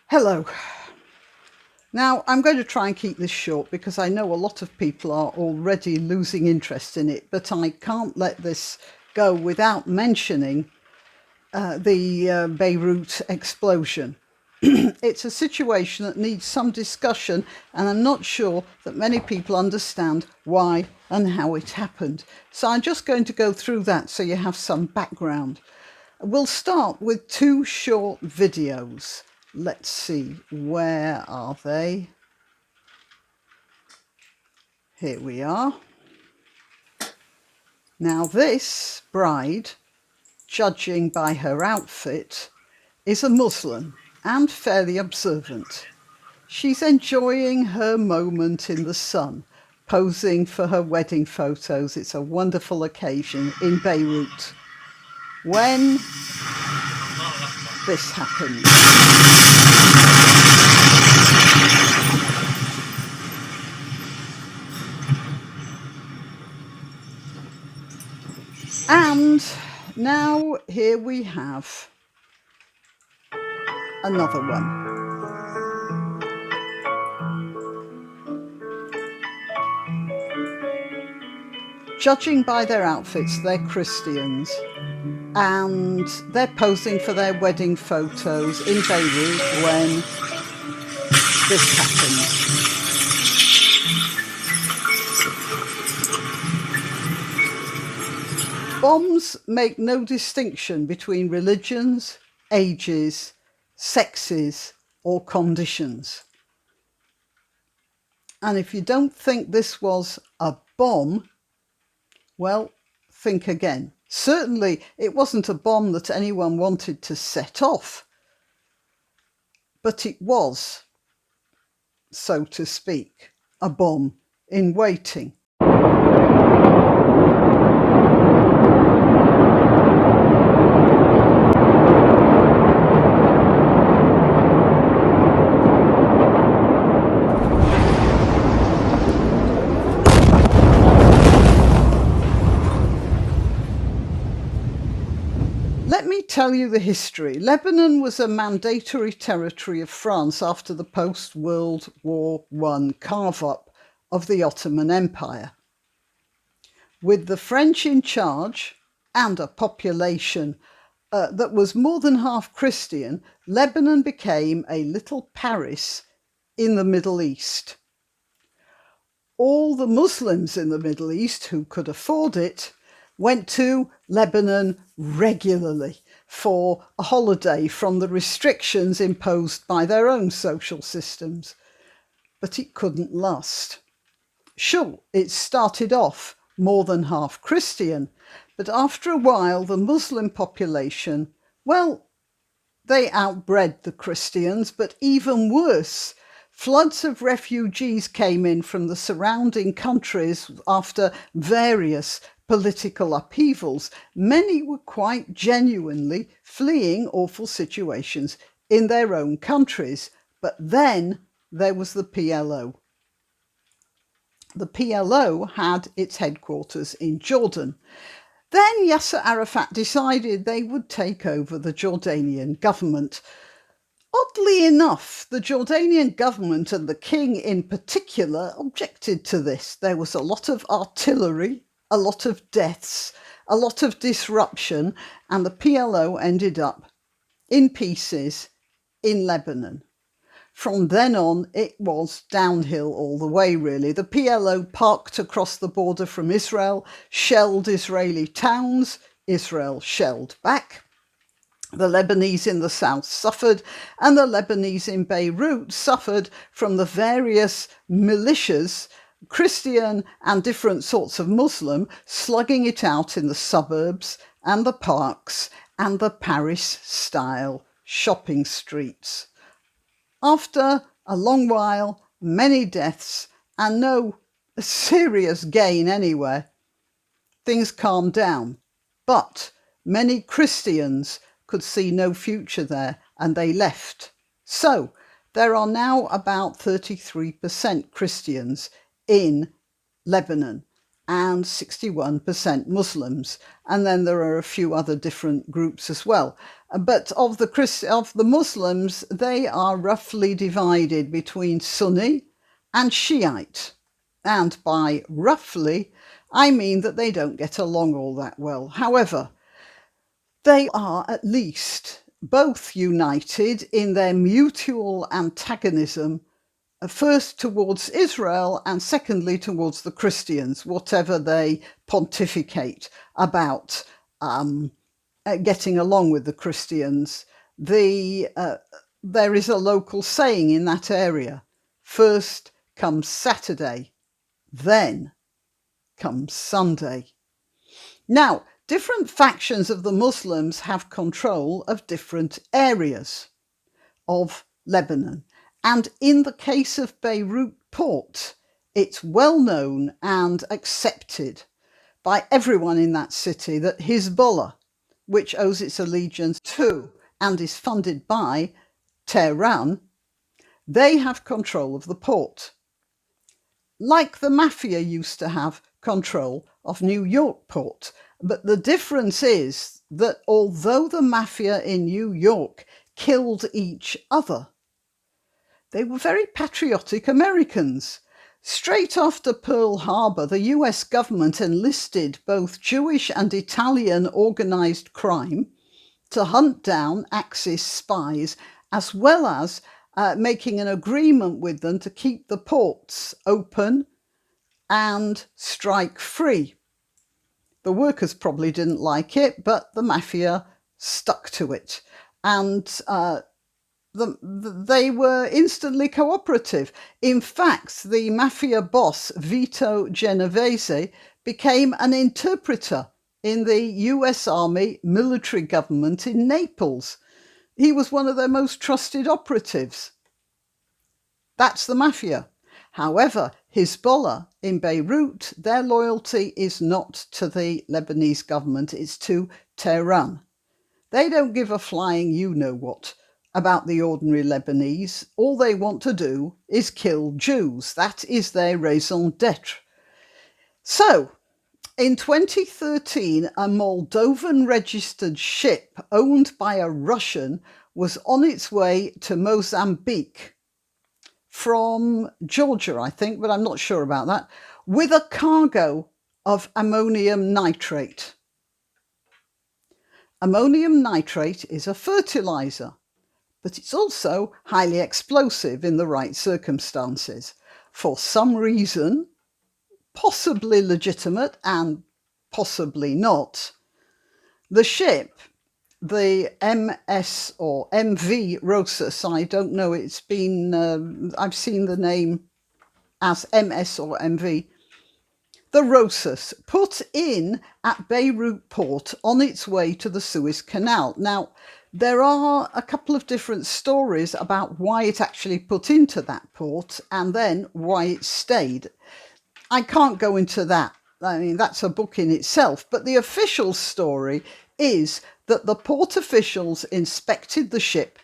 Hello. Now, I'm going to try and keep this short because I know a lot of people are already losing interest in it, but I can't let this go without mentioning the Beirut explosion. It's a situation that needs some discussion, and I'm not sure that many people understand why and how it happened. So I'm just going to go through that so you have some background. We'll start with two short videos. Let's see, where are they? Here we are. Now this bride, judging by her outfit, is a Muslim and fairly observant. She's enjoying her moment in the sun, posing for her wedding photos. It's a wonderful occasion in Beirut when this happens. And now here we have another one. Judging by their outfits, they're Christians, and they're posing for their wedding photos in Beirut when this happens. Bombs make no distinction between religions, ages, sexes, or conditions. And if you don't think this was a bomb, well, think again. Certainly, it wasn't a bomb that anyone wanted to set off, but it was, so to speak, a bomb in waiting. Let me tell you the history. Lebanon was a mandatory territory of France after the post-World War I carve-up of the Ottoman Empire. With the French in charge and a population that was more than half Christian, Lebanon became a little Paris in the Middle East. All the Muslims in the Middle East who could afford it went to Lebanon regularly for a holiday from the restrictions imposed by their own social systems. But it couldn't last. Sure, it started off more than half Christian, but after a while the Muslim population, well, they outbred the Christians, but even worse, floods of refugees came in from the surrounding countries after various political upheavals. Many were quite genuinely fleeing awful situations in their own countries. But then there was the PLO. The PLO had its headquarters in Jordan. Then Yasser Arafat decided they would take over the Jordanian government. Oddly enough, the Jordanian government and the king in particular objected to this. There was a lot of artillery, a lot of deaths, a lot of disruption, and the PLO ended up in pieces in Lebanon. From then on, it was downhill all the way, really. The PLO parked across the border from Israel, shelled Israeli towns, Israel shelled back. The Lebanese in the south suffered, and the Lebanese in Beirut suffered from the various militias, Christian and different sorts of Muslim, slugging it out in the suburbs and the parks and the Paris-style shopping streets. After a long while, many deaths, and no serious gain anywhere, things calmed down. But many Christians could see no future there, and they left. So there are now about 33% Christians in Lebanon. and 61% Muslims. And then there are a few other different groups as well. But of the Muslims, they are roughly divided between Sunni and Shiite. And by roughly, I mean that they don't get along all that well. However, they are at least both united in their mutual antagonism, first towards Israel and secondly towards the Christians, whatever they pontificate about getting along with the Christians. There is a local saying in that area: first comes Saturday, then comes Sunday. Now, different factions of the Muslims have control of different areas of Lebanon. And in the case of Beirut Port, it's well known and accepted by everyone in that city that Hezbollah, which owes its allegiance to and is funded by Tehran, they have control of the port. Like the mafia used to have control of New York Port. But the difference is that although the mafia in New York killed each other, they were very patriotic Americans. Straight after Pearl Harbor, the US government enlisted both Jewish and Italian organized crime to hunt down Axis spies, as well as making an agreement with them to keep the ports open and strike free. The workers probably didn't like it, but the mafia stuck to it. And they were instantly cooperative. In fact, the mafia boss, Vito Genovese, became an interpreter in the US Army military government in Naples. He was one of their most trusted operatives. That's the mafia. However, Hezbollah in Beirut, their loyalty is not to the Lebanese government, it's to Tehran. They don't give a flying you-know-what about the ordinary Lebanese. All they want to do is kill Jews. That is their raison d'etre. So, in 2013, a Moldovan-registered ship owned by a Russian was on its way to Mozambique from Georgia, I think, but I'm not sure about that, with a cargo of ammonium nitrate. Ammonium nitrate is a fertilizer, but it's also highly explosive in the right circumstances. For some reason, possibly legitimate and possibly not, the ship, the MS or MV Rosas, I don't know, it's been, I've seen the name as MS or MV, the Rosas, put in at Beirut Port on its way to the Suez Canal. Now, there are a couple of different stories about why it actually put into that port and then why it stayed. I can't go into that. I mean, that's a book in itself. But the official story is that the port officials inspected the ship,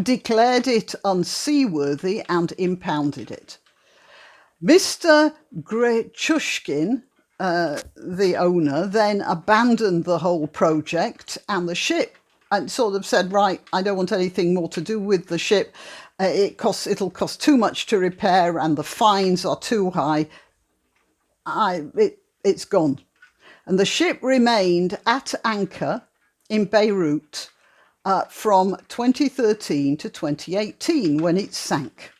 declared it unseaworthy and impounded it. Mr. Grechushkin, the owner, then abandoned the whole project and the ship and sort of said, right, I don't want anything more to do with the ship. It'll cost too much to repair and the fines are too high. It's gone. And the ship remained at anchor in Beirut from 2013 to 2018 when it sank.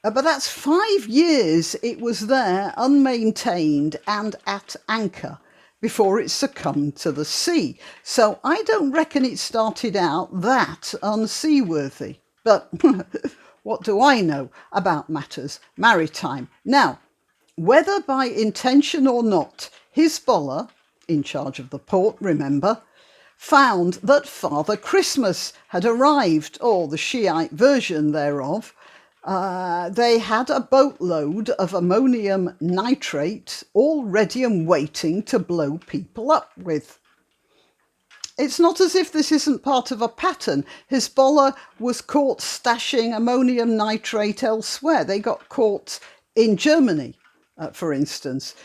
But that's 5 years it was there unmaintained and at anchor before it succumbed to the sea. So I don't reckon it started out that unseaworthy. But what do I know about matters maritime? Now, whether by intention or not, Hezbollah, in charge of the port, remember, found that Father Christmas had arrived, or the Shiite version thereof. They had a boatload of ammonium nitrate all ready and waiting to blow people up with. It's not as if this isn't part of a pattern. Hezbollah was caught stashing ammonium nitrate elsewhere. They got caught in Germany, for instance.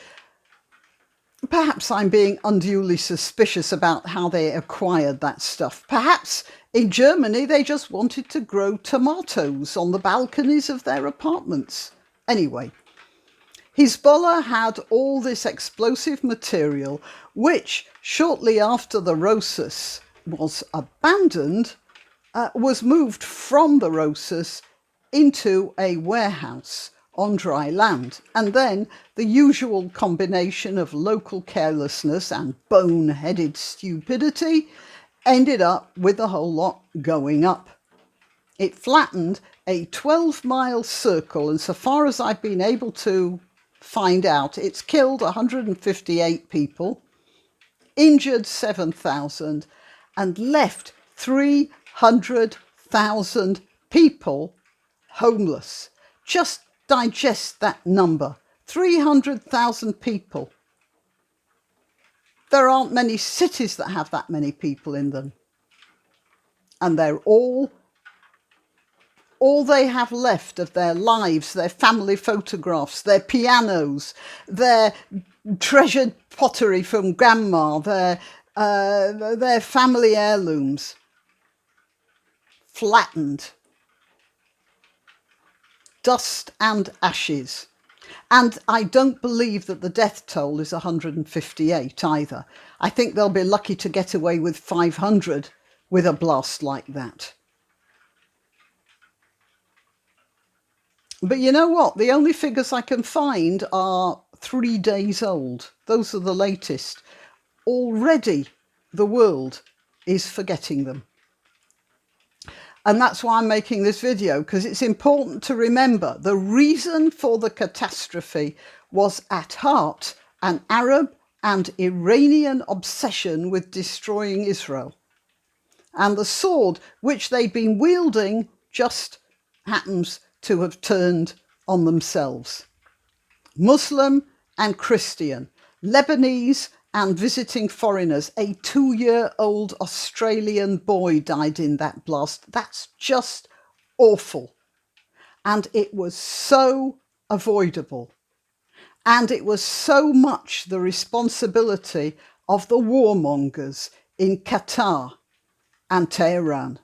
Perhaps I'm being unduly suspicious about how they acquired that stuff. Perhaps in Germany they just wanted to grow tomatoes on the balconies of their apartments. Anyway, Hezbollah had all this explosive material, which shortly after the Rosas was abandoned, was moved from the Rosas into a warehouse on dry land. And then the usual combination of local carelessness and bone-headed stupidity ended up with the whole lot going up. It flattened a 12-mile circle, and so far as I've been able to find out, it's killed 158 people, injured 7,000, and left 300,000 people homeless. Just digest that number. 300,000 people. There aren't many cities that have that many people in them. And they're all they have left of their lives, their family photographs, their pianos, their treasured pottery from grandma, their family heirlooms, flattened. Dust and ashes. And I don't believe that the death toll is 158 either. I think they'll be lucky to get away with 500 with a blast like that. But you know what? The only figures I can find are 3 days old. Those are the latest. Already the world is forgetting them. And that's why I'm making this video, because it's important to remember the reason for the catastrophe was at heart an Arab and Iranian obsession with destroying Israel. And the sword which they'd been wielding just happens to have turned on themselves. Muslim and Christian, Lebanese and visiting foreigners. A 2-year-old Australian boy died in that blast. That's just awful. And it was so avoidable. And it was so much the responsibility of the warmongers in Qatar and Tehran.